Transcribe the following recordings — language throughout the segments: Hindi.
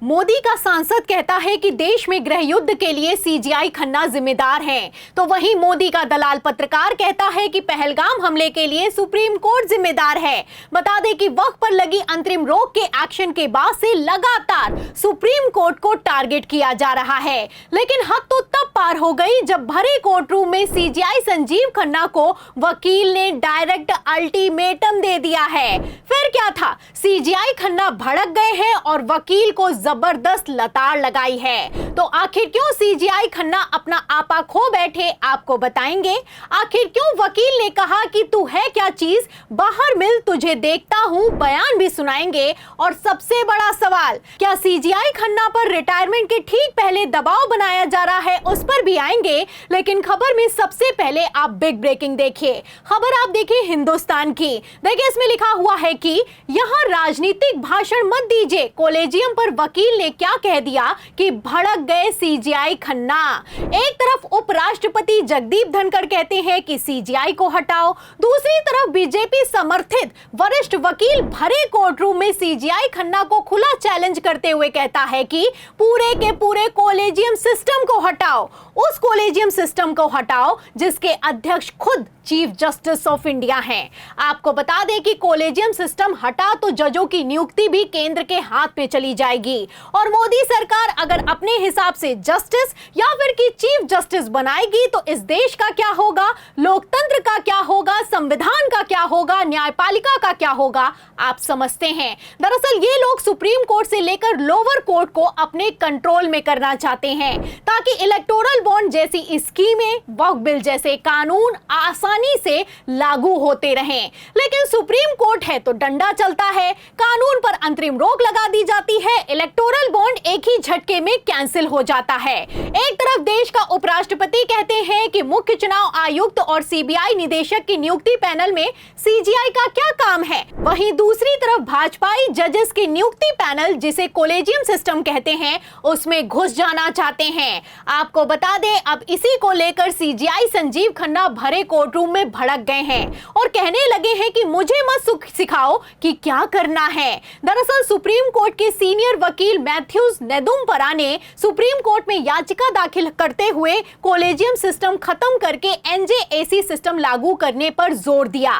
मोदी का सांसद कहता है कि देश में गृह युद्ध के लिए सीजीआई खन्ना जिम्मेदार है, तो वहीं मोदी का दलाल पत्रकार कहता है कि पहलगाम हमले के लिए सुप्रीम कोर्ट जिम्मेदार है। बता दें कि वक्त पर लगी अंतरिम रोक के एक्शन के बाद से लगातार सुप्रीम कोर्ट को टारगेट किया जा रहा है, लेकिन हद तो तब पार हो गई जब भरे कोर्ट रूम में सीजीआई संजीव खन्ना को वकील ने डायरेक्ट अल्टीमेटम दे दिया है। फिर क्या था, सीजीआई खन्ना भड़क गए हैं और वकील को जबरदस्त लताड़ लगाई है। तो आखिर क्यों सीजीआई खन्ना अपना आपा खो बैठे, आपको बताएंगे। आखिर क्यों वकील ने कहा कि तू है क्या चीज, बाहर मिल तुझे देखता हूं, बयान भी सुनाएंगे। और सबसे बड़ा सवाल, क्या सीजीआई खन्ना पर रिटायरमेंट के ठीक पहले दबाव बनाया जा रहा है, उस पर भी आएंगे। लेकिन खबर में सबसे पहले आप बिग ब्रेकिंग देखिए। खबर आप देखिए हिंदुस्तान की। देखिए इसमें लिखा हुआ है कि यहां राजनीतिक भाषण मत दीजिए, कॉलेजियम पर वकील ने क्या कह दिया कि भड़क गए सीजीआई खन्ना। एक तरफ उपराष्ट्रपति जगदीप धनखड़ कहते हैं कि सीजीआई को हटाओ, दूसरी तरफ बीजेपी समर्थित वरिष्ठ वकील भरे कोर्ट रूम में सीजीआई खन्ना को खुला चैलेंज करते हुए कहता है कि पूरे के पूरे कॉलेजियम सिस्टम को हटाओ, उस कॉलेजियम सिस्टम को हटाओ जिसके अध्यक्ष खुद चीफ जस्टिस ऑफ इंडिया हैं। आपको बता दें कि कॉलेजियम सिस्टम हटा तो जजों की नियुक्ति भी केंद्र के हाथ में चली जाएगी और मोदी सरकार अगर अपने हिसाब से जस्टिस या फिर की चीफ जस्टिस बनाएगी तो इस देश का क्या होगा, लोकतंत्र का क्या होगा, संविधान का क्या होगा, न्यायपालिका का क्या होगा, आप समझते हैं। दरअसल ये लोग सुप्रीम कोर्ट से लेकर लोअर कोर्ट को अपने कंट्रोल में करना चाहते हैं ताकि इलेक्टोरल बॉन्ड जैसी स्कीमें, वक्फ बिल जैसे कानून आसानी से लागू होते रहें। लेकिन सुप्रीम कोर्ट है तो डंडा चलता है, कानून पर अंतरिम रोक लगा दी जाती है, इलेक्टोरल बॉन्ड एक ही झटके में कैंसिल हो जाता है। एक तरफ देश का उपराष्ट्रपति कहते हैं कि मुख्य चुनाव आयुक्त और सीबीआई निदेशक की नियुक्ति पैनल में सीजीआई का क्या काम है, वहीं दूसरी तरफ भाजपाई जजेस की नियुक्ति पैनल, जिसे कॉलेजियम सिस्टम कहते हैं, उसमें घुस जाना चाहते हैं। आपको बता दें अब इसी को लेकर सीजीआई संजीव खन्ना भरे कोर्ट रूम में भड़क गए हैं और कहने लगे हैं कि मुझे मत सिखाओ कि क्या करना है। दरअसल सुप्रीम कोर्ट के सीनियर वकील मैथ्यूज नेदुम्परा ने सुप्रीम कोर्ट में याचिका दाखिल करते हुए कॉलेजियम सिस्टम खत्म करके एनजेएसी सिस्टम लागू करने पर जोर दिया।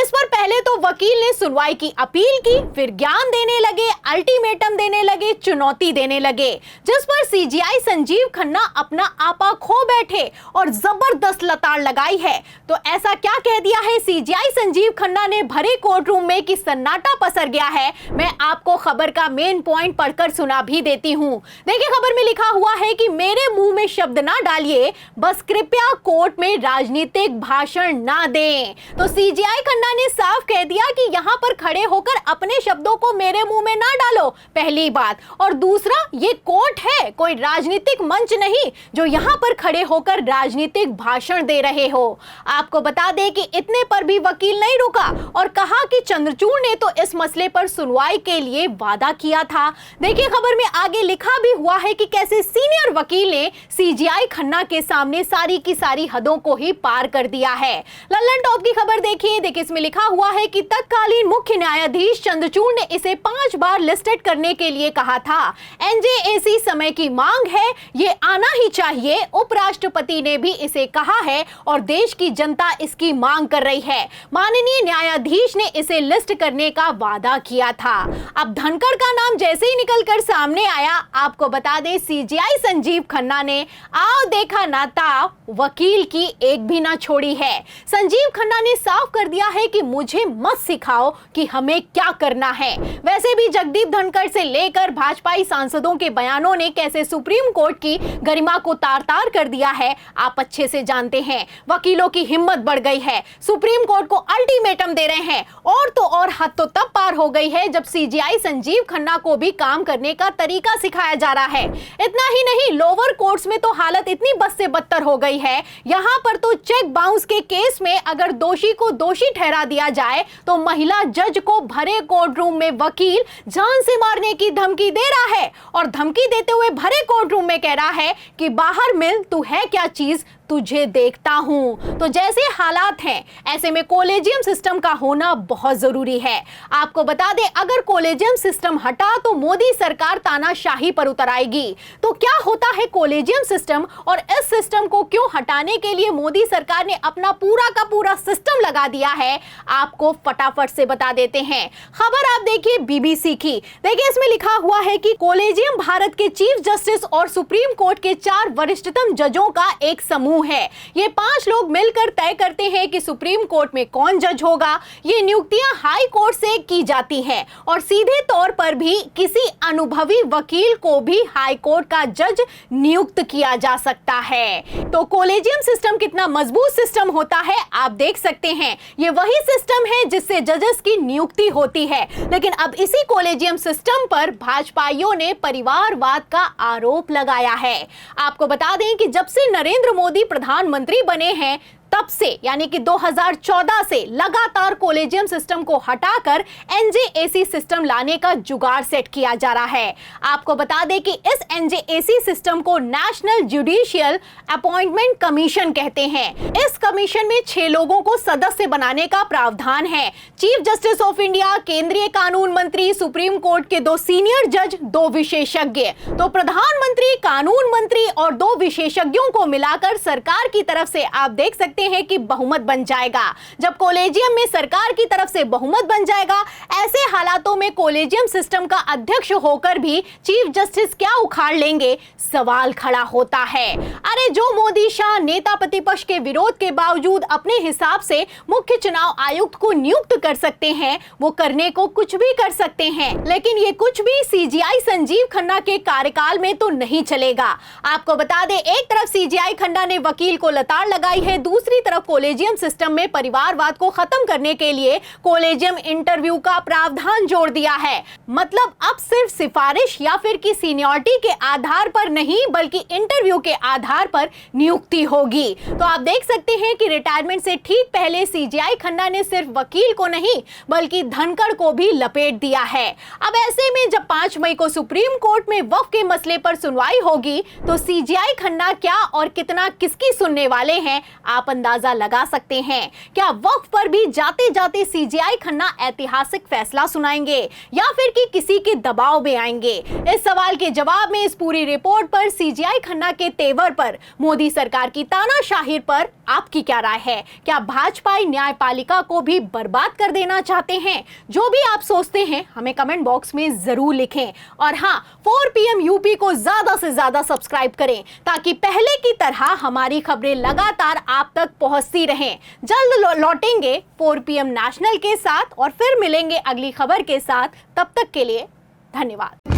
इस पर पहले तो वकील ने सुनवाई की अपील की, फिर ज्ञान देने लगे, अल्टीमेटम देने लगे, चुनौती देने लगे, जिस पर सीजीआई संजीव खन्ना अपना आपा खो बैठे और जबरदस्त लताड़ लगाई है। तो ऐसा क्या कह दिया है सीजीआई संजीव खन्ना ने भरे कोर्ट रूम में कि सन्नाटा पसर गया है। मैं आपको खबर का मेन पॉइंट पढ़कर सुना भी देती हूं। देखिए खबर में लिखा हुआ है कि मेरे मुंह में शब्द ना डालिए, बस कृपया कोर्ट में राजनीतिक भाषण ना दें। तो सीजीआई खन्ना ने साफ कह दिया कि यहां पर खड़े होकर अपने शब्दों को मेरे मुंह में ना डालो, पहली बात। और दूसरा, ये कोर्ट है, कोई राजनीतिक मंच नहीं जो यहां पर खड़े होकर राजनीतिक भाषण दे रहे हो। आपको बता दें कि इतने पर भी वकील नहीं रुका और कहा कि चंद्रचूड़ ने तो इस मसले पर सुनवाई के लिए वादा किया था। देखिए खबर में आगे लिखा भी हुआ है कि कैसे सीनियर वकील ने सीजीआई खन्ना के सामने सारी की सारी हदों को ही पार कर दिया है। लल्लन टॉप की खबर देखिए इसमें लिखा हुआ है कि तत्कालीन मुख्य न्यायाधीश चंद्रचूड़ ने इसे 5 बार लिस्टेड करने के लिए कहा था। एनजेएसी समय की मांग है, ये आना ही चाहिए। उपराष्ट्रपति ने भी इसे कहा है और देश की जनता इसकी मांग कर रही है। माननीय न्यायाधीश ने इसे लिस्ट करने का वादा किया था। अब धनखड़ का नाम जैसे ही निकलकर सामने आया, आपको बता दें सीजीआई संजीव खन्ना ने आओ देखा नाता वकील की एक भी ना छोड़ी है। संजीव खन्ना ने साफ कर दिया है कि मुझे मत सिखाओ कि हमें क्या करना है। वैसे भी जगदीप धनखड़ से लेकर भाजपाई सांसदों के बयानों ने कैसे सुप्रीम कोर्ट की गरिमा को तार-तार कर दिया है, आप अच्छे से जानते हैं। वकीलों की हिम्मत बढ़ गई है, सुप्रीम कोर्ट को अल्टीमेटम दे रहे हैं। और तो और हद तो तब पार हो गई है जब सीजीआई संजीव खन्ना को भी काम करने का तरीका सिखाया जा रहा है। इतना ही नहीं, लोअर कोर्ट्स में तो हालत इतनी बद से बदतर हो गई है, यहां पर तो चेक बाउंस के केस में अगर दोषी को दोषी ठहरा दिया जाए तो महिला जज को भरे कोर्ट रूम में वकील जान से मारने की धमकी दे रहा है और धमकी देते हुए भरे कोर्ट रूम में कह रहा है कि बाहर मिल, तू है क्या चीज, तुझे देखता हूं। तो जैसे हालात हैं ऐसे में कॉलेजियम सिस्टम का होना बहुत जरूरी है। आपको बता दें, अगर कॉलेजियम सिस्टम हटा तो मोदी सरकार तानाशाही पर उतर आएगी। तो क्या होता है कॉलेजियम सिस्टम और इस सिस्टम को क्यों हटाने के लिए मोदी सरकार ने अपना पूरा का पूरा सिस्टम लगा दिया है, आपको फटाफट से बता देते हैं। खबर आप देखिए बीबीसी की। देखिए इसमें लिखा हुआ है कि कॉलेजियम भारत के चीफ जस्टिस और सुप्रीम कोर्ट के 4 वरिष्ठतम जजों का एक समूह है। ये 5 लोग मिलकर तय करते हैं कि सुप्रीम कोर्ट में कौन जज होगा। ये नियुक्तियां हाई कोर्ट से की जाती हैं और सीधे तौर पर भी किसी अनुभवी वकील को भी हाई कोर्ट का जज नियुक्त किया जा सकता है। तो कॉलेजियम सिस्टम कितना मजबूत सिस्टम होता है आप देख सकते हैं। ये वही सिस्टम है जिससे जजेस की नियुक्ति होती है। लेकिन अब इसी कॉलेजियम सिस्टम पर भाजपाइयों ने परिवारवाद का आरोप लगाया है। आपको बता दें कि जब से नरेंद्र मोदी प्रधानमंत्री बने हैं तब से यानी कि 2014 से लगातार कॉलेजियम सिस्टम को हटाकर एनजेएसी सिस्टम लाने का जुगाड़ सेट किया जा रहा है। आपको बता दें कि इस एनजेएसी सिस्टम को नेशनल जुडिशियल अपॉइंटमेंट कमीशन कहते हैं। इस कमीशन में 6 लोगों को सदस्य बनाने का प्रावधान है। चीफ जस्टिस ऑफ इंडिया, केंद्रीय कानून मंत्री, सुप्रीम कोर्ट के 2 सीनियर जज, 2 विशेषज्ञ। तो प्रधानमंत्री, कानून मंत्री और 2 विशेषज्ञों को मिलाकर सरकार की तरफ से आप देख सकते हैं कि बहुमत बन जाएगा। जब कॉलेजियम में सरकार की तरफ से बहुमत बन जाएगा, ऐसे हालातों में कॉलेजियम सिस्टम का अध्यक्ष होकर भी चीफ जस्टिस क्या उखाड़ लेंगे, सवाल खड़ा होता है। अरे जो मोदी शाह नेता प्रतिपक्ष के विरोध के बावजूद अपने हिसाब से मुख्य चुनाव आयुक्त को नियुक्त कर सकते हैं, वो करने को कुछ भी कर सकते हैं। लेकिन ये कुछ भी सीजीआई संजीव खन्ना के कार्यकाल में तो नहीं चलेगा। आपको बता दें, एक तरफ सीजीआई खन्ना ने वकील को लताड़ लगाई है, दूसरी तरफ कॉलेजियम सिस्टम में परिवारवाद को खत्म करने के लिए कॉलेजियम इंटरव्यू का प्रावधान जोड़ दिया है। मतलब अब सिर्फ सिफारिश या फिर की सीनियरिटी के आधार पर नहीं बल्कि इंटरव्यू के आधार पर नियुक्ति होगी। तो आप देख सकते हैं कि रिटायरमेंट से ठीक पहले सीजीआई खन्ना ने सिर्फ वकील को नहीं बल्कि धनखड़ को भी लपेट दिया है। अब ऐसे में जब 5 मई को सुप्रीम कोर्ट में वक्फ के मसले पर सुनवाई होगी तो सीजीआई खन्ना क्या और कितना किसकी सुनने वाले हैं, आप अंदाजा लगा सकते हैं। क्या वक्फ पर भी जाते जाते सीजीआई खन्ना ऐतिहासिक फैसला सुनाएंगे या फिर कि किसी के दबाव में आएंगे? इस सवाल के जवाब में इस पूरी रिपोर्ट पर सीजीआई खन्ना के तेवर पर, मोदी सरकार की तानाशाही पर आपकी क्या राय है? क्या भाजपाई न्यायपालिका को भी बर्बाद कर देना चाहते हैं? जो भी आप सोचते हैं हमें कमेंट बॉक्स में जरूर लिखें। और हाँ, 4 PM यूपी को ज्यादा से ज्यादा सब्सक्राइब करें ताकि पहले की तरह हमारी खबरें लगातार आप तक पहुंचती रहें। जल्द लौटेंगे 4 PM नेशनल के साथ और फिर मिलेंगे अगली खबर के साथ। तब तक के लिए धन्यवाद।